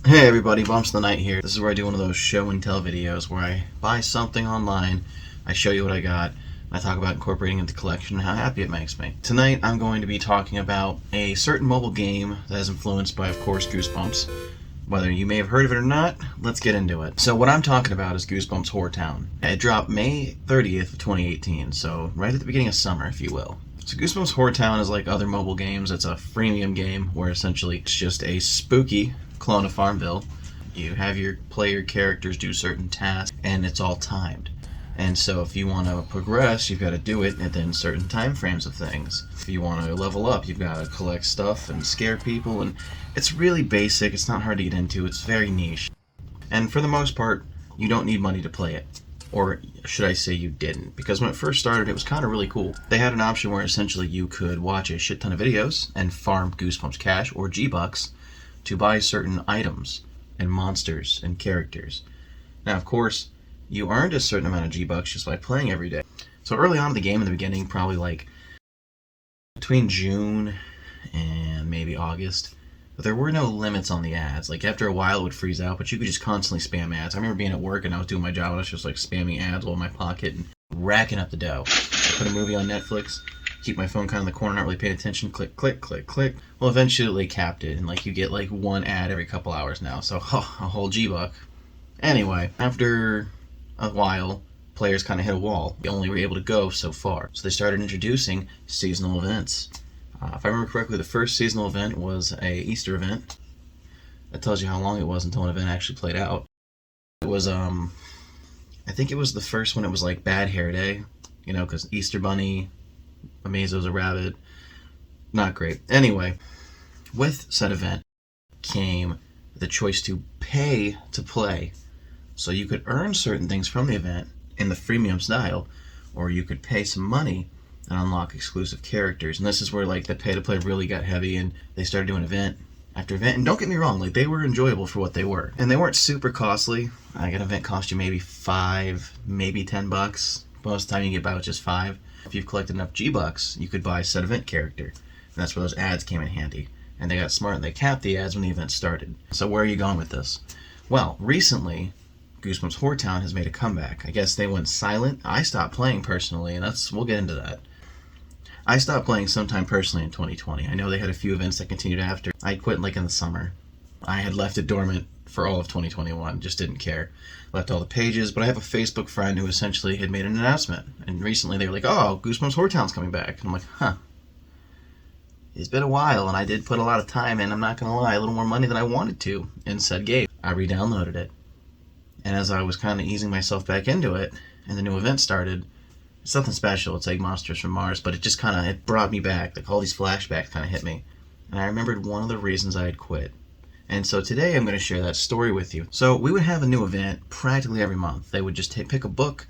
Hey everybody, Bumps of the Night here. This is where I do one of those show and tell videos where I buy something online, I show you what I got, and I talk about incorporating it into the collection and how happy it makes me. Tonight I'm going to be talking about a certain mobile game that is influenced by, of course, Goosebumps. Whether you may have heard of it or not, let's get into it. So what I'm talking about is Goosebumps Horrortown. It dropped May 30th of 2018, so right at the beginning of summer, if you will. So Goosebumps Horrortown is like other mobile games. It's a freemium game where essentially it's just a spooky clone of Farmville. You have your player characters do certain tasks, and it's all timed. And so if you want to progress, you've got to do it within certain time frames of things. If you want to level up, you've got to collect stuff and scare people, and it's really basic. It's not hard to get into. It's very niche. And for the most part, you don't need money to play it. Or should I say you didn't? Because when it first started, it was kind of really cool. They had an option where essentially you could watch a shit ton of videos and farm Goosebumps cash or G-Bucks to buy certain items and monsters and characters. Now, of course, you earned a certain amount of G-Bucks just by playing every day. So early on in the game, in the beginning, probably like between June and maybe August, there were no limits on the ads. Like after a while it would freeze out, but you could just constantly spam ads. I remember being at work and I was doing my job and I was just like spamming ads while in my pocket and racking up the dough. I put a movie on Netflix, keep my phone kind of in the corner, not really paying attention, click, click, click, click. Well, eventually capped it, and like you get like one ad every couple hours now, so a whole G-Buck. Anyway, after a while, players kind of hit a wall. They only were able to go so far. So they started introducing seasonal events. If I remember correctly, the first seasonal event was a Easter event. That tells you how long it was until an event actually played out. It was, I think it was the first one. It was like Bad Hair Day, you know, because Easter Bunny, Amazo's a rabbit. Not great. Anyway, with said event came the choice to pay to play. So you could earn certain things from the event in the freemium style, or you could pay some money and unlock exclusive characters. And this is where like the pay to play really got heavy, and they started doing event after event. And don't get me wrong, like they were enjoyable for what they were, and they weren't super costly. Like an event cost you maybe $5, maybe $10. Most of the time you get by with just $5. If you've collected enough G-Bucks, you could buy a said event character, and that's where those ads came in handy. And they got smart and they capped the ads when the event started. So where are you going with this? Well, recently Goosebumps Horrortown has made a comeback. I guess they went silent. I stopped playing personally, and we'll get into that. I stopped playing sometime personally in 2020. I know they had a few events that continued after. I quit like in the summer. I had left it dormant for all of 2021, just didn't care. Left all the pages, but I have a Facebook friend who essentially had made an announcement. And recently they were like, oh, Goosebumps Horrortown's coming back. And I'm like, huh. It's been a while, and I did put a lot of time in, I'm not going to lie, a little more money than I wanted to in said game. I re-downloaded it. And as I was kind of easing myself back into it, and the new event started, it's nothing special, it's like Monsters from Mars, but it just kind of, it brought me back. Like all these flashbacks kind of hit me. And I remembered one of the reasons I had quit. And so today I'm going to share that story with you. So we would have a new event practically every month. They would just pick a book,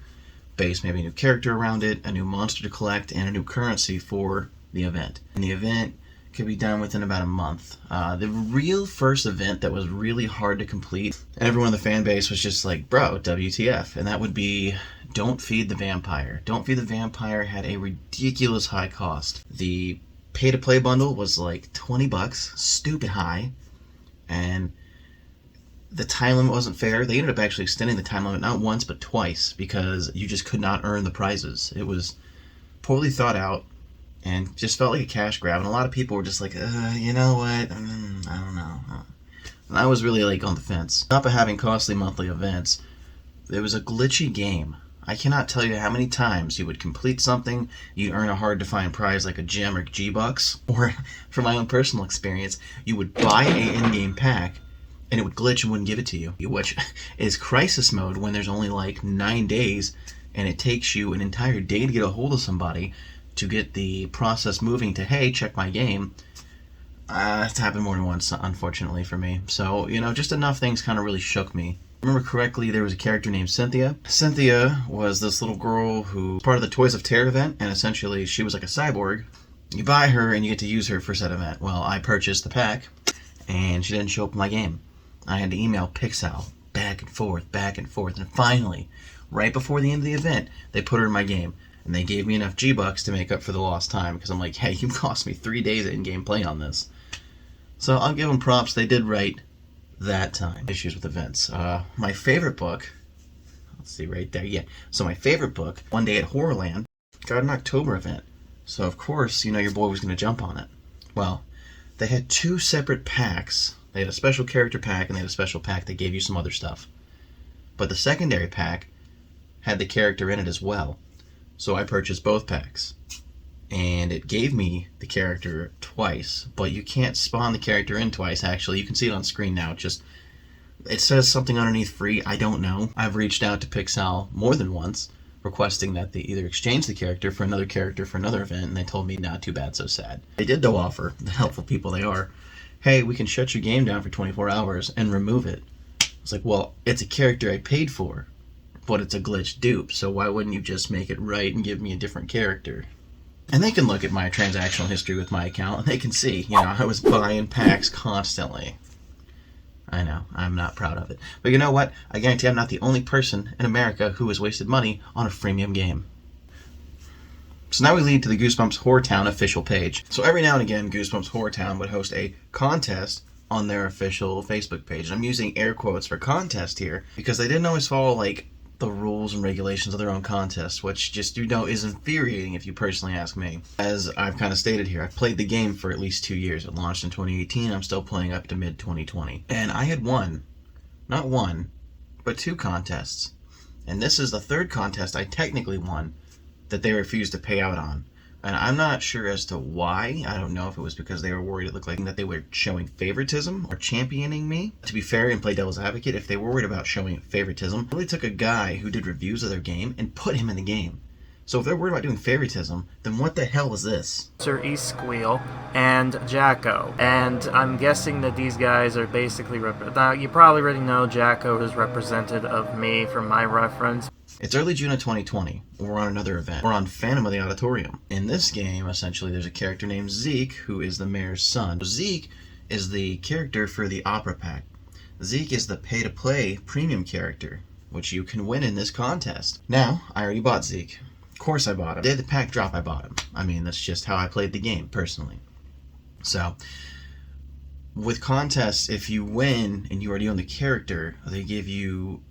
base maybe a new character around it, a new monster to collect, and a new currency for the event. And the event could be done within about a month. The real first event that was really hard to complete, and everyone in the fan base was just like, bro, WTF. And that would be Don't Feed the Vampire. Don't Feed the Vampire had a ridiculous high cost. The pay-to-play bundle was like $20, stupid high, and the time limit wasn't fair. They ended up actually extending the time limit not once but twice because you just could not earn the prizes. It was poorly thought out and just felt like a cash grab. And a lot of people were just like, you know what? I don't know. And I was really like on the fence. Not by having costly monthly events. It was a glitchy game. I cannot tell you how many times you would complete something, you'd earn a hard-to-find prize like a gem or G-Bucks, or, from my own personal experience, you would buy a in-game pack, and it would glitch and wouldn't give it to you, which is crisis mode when there's only like 9 days, and it takes you an entire day to get a hold of somebody to get the process moving to, hey, check my game. It's happened more than once, unfortunately, for me. So, you know, just enough things kind of really shook me. Remember correctly, there was a character named Cynthia. Cynthia was this little girl who was part of the Toys of Terror event, and essentially she was like a cyborg. You buy her and you get to use her for said event. Well, I purchased the pack, and she didn't show up in my game. I had to email Pixel back and forth, and finally, right before the end of the event, they put her in my game, and they gave me enough G-Bucks to make up for the lost time, because I'm like, hey, you cost me 3 days of in-game play on this. So I'll give them props, they did right. that time. Issues with events. My favorite book, let's see right there, yeah. So my favorite book, One Day at Horrorland, got an October event. So of course, your boy was going to jump on it. Well, they had two separate packs. They had a special character pack and they had a special pack that gave you some other stuff. But the secondary pack had the character in it as well. So I purchased both packs. And it gave me the character twice, but you can't spawn the character in twice, actually. You can see it on screen now. It says something underneath free. I don't know. I've reached out to Pixel more than once, requesting that they either exchange the character for another event, and they told me not too bad, so sad. They did, though, offer, the helpful people they are, hey, we can shut your game down for 24 hours and remove it. It's like, well, it's a character I paid for, but it's a glitch dupe, so why wouldn't you just make it right and give me a different character? And they can look at my transactional history with my account, and they can see, I was buying packs constantly. I know, I'm not proud of it. But you know what? I guarantee I'm not the only person in America who has wasted money on a freemium game. So now we lead to the Goosebumps Horrortown official page. So every now and again, Goosebumps Horrortown would host a contest on their official Facebook page. And I'm using air quotes for contest here because they didn't always follow, the rules and regulations of their own contests, which just, is infuriating if you personally ask me. As I've kind of stated here, I've played the game for at least 2 years. It launched in 2018. I'm still playing up to mid-2020. And I had won, not one, but 2 contests. And this is the 3rd contest I technically won that they refused to pay out on. And I'm not sure as to why. I don't know if it was because they were worried it looked like that they were showing favoritism or championing me. To be fair and play devil's advocate, if they were worried about showing favoritism, they really took a guy who did reviews of their game and put him in the game. So if they're worried about doing favoritism, then what the hell is this? Sir Eastsqueal and Jacko. And I'm guessing that these guys are basically... Now, you probably already know Jacko is represented of me from my reference. It's early June of 2020. We're on another event. We're on Phantom of the Auditorium. In this game, essentially, there's a character named Zeke, who is the mayor's son. Zeke is the character for the opera pack. Zeke is the pay-to-play premium character, which you can win in this contest. Now, I already bought Zeke. Of course I bought him. The day the pack drop, I bought him. I mean, that's just how I played the game, personally. So, with contests, if you win and you already own the character, they give you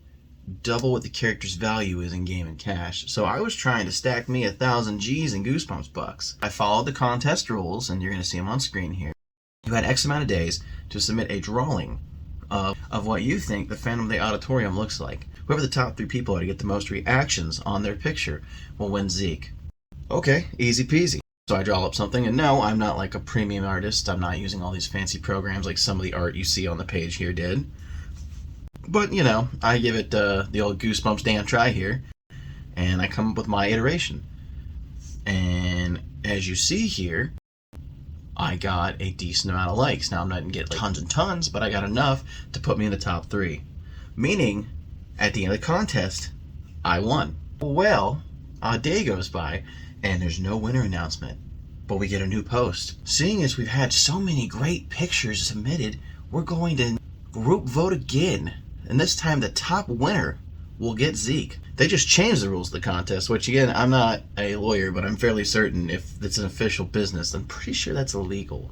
double what the character's value is in game and cash. So I was trying to stack me 1,000 G's in Goosebumps bucks. I followed the contest rules, and you're going to see them on screen here. You had X amount of days to submit a drawing of what you think the Phantom of the Auditorium looks like. Whoever the top 3 people are to get the most reactions on their picture will win Zeke. Okay, easy peasy. So I draw up something, and no, I'm not like a premium artist. I'm not using all these fancy programs like some of the art you see on the page here did. But, I give it the old Goosebumps damn try here, and I come up with my iteration. And as you see here, I got a decent amount of likes. Now, I'm not going to get tons and tons, but I got enough to put me in the top 3. Meaning, at the end of the contest, I won. Well, a day goes by, and there's no winner announcement. But we get a new post. Seeing as we've had so many great pictures submitted, we're going to group vote again. And this time the top winner will get Zeke. They just changed the rules of the contest, which again, I'm not a lawyer, but I'm fairly certain if it's an official business, I'm pretty sure that's illegal.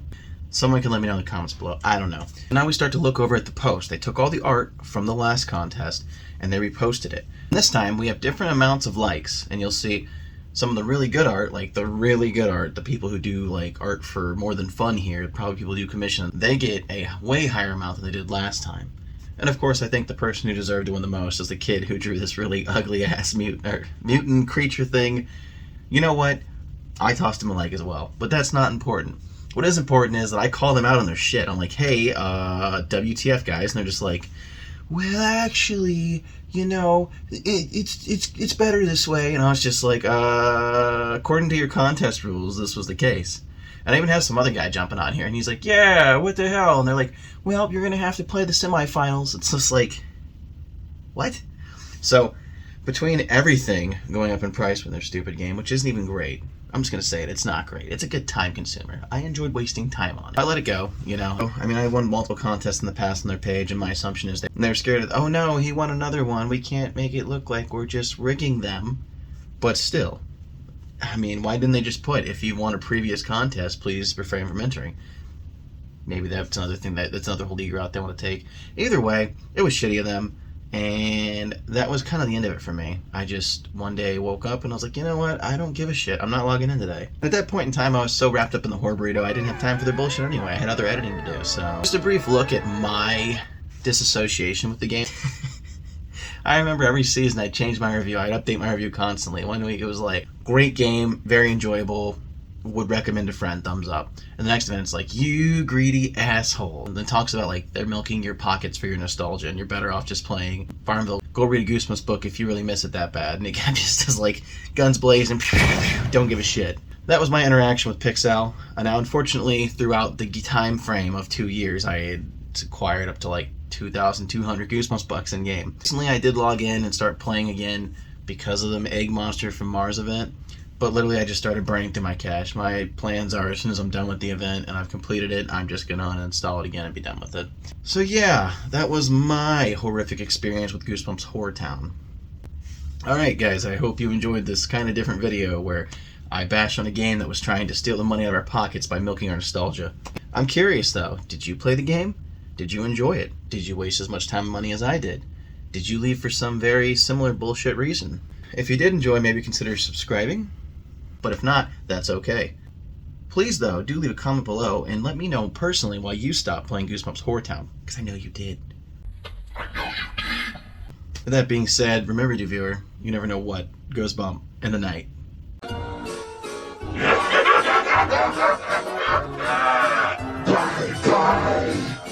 Someone can let me know in the comments below. I don't know. Now we start to look over at the post. They took all the art from the last contest and they reposted it. This time we have different amounts of likes, and you'll see some of the really good art, the people who do art for more than fun here, probably people who do commission, they get a way higher amount than they did last time. And of course, I think the person who deserved to win the most is the kid who drew this really ugly-ass mutant creature thing. You know what? I tossed him a like as well, but that's not important. What is important is that I call them out on their shit. I'm like, hey, WTF, guys? And they're just like, well, actually, it's better this way. And I was just like, according to your contest rules, this was the case. And I even have some other guy jumping on here, and he's like, yeah, what the hell? And they're like, well, you're going to have to play the semifinals. It's just like, what? So, between everything going up in price with their stupid game, which isn't even great, I'm just going to say it, it's not great. It's a good time consumer. I enjoyed wasting time on it. I let it go, I mean, I won multiple contests in the past on their page, and my assumption is they're scared of, oh no, he won another one. We can't make it look like we're just rigging them. But still, I mean, why didn't they just put, if you won a previous contest, please refrain from entering? Maybe that's another thing that's another whole league route they want to take. Either way, it was shitty of them. And that was kind of the end of it for me. I just one day woke up and I was like, you know what? I don't give a shit. I'm not logging in today. At that point in time, I was so wrapped up in the horror burrito, I didn't have time for their bullshit anyway. I had other editing to do. So just a brief look at my disassociation with the game. I remember every season I'd change my review. I'd update my review constantly. One week it was like, great game, very enjoyable, would recommend to friend, thumbs up. And the next minute it's like, you greedy asshole. And then talks about like they're milking your pockets for your nostalgia and you're better off just playing Farmville. Go read a Goosebumps book if you really miss it that bad. And it just is like guns blazing, don't give a shit. That was my interaction with Pixel. And now unfortunately throughout the time frame of 2 years I had acquired up to like 2,200 Goosebumps bucks in game. Recently I did log in and start playing again because of the Egg Monster from Mars event. But literally, I just started burning through my cache. My plans are, as soon as I'm done with the event and I've completed it, I'm just going to uninstall it again and be done with it. So yeah, that was my horrific experience with Goosebumps Horrortown. Alright guys, I hope you enjoyed this kind of different video where I bash on a game that was trying to steal the money out of our pockets by milking our nostalgia. I'm curious though, did you play the game? Did you enjoy it? Did you waste as much time and money as I did? Did you leave for some very similar bullshit reason? If you did enjoy, maybe consider subscribing. But if not, that's okay. Please, though, do leave a comment below and let me know personally why you stopped playing Goosebumps Horrortown, because I know you did. With that being said, remember, dear viewer, you never know what goes bump in the night. Bye.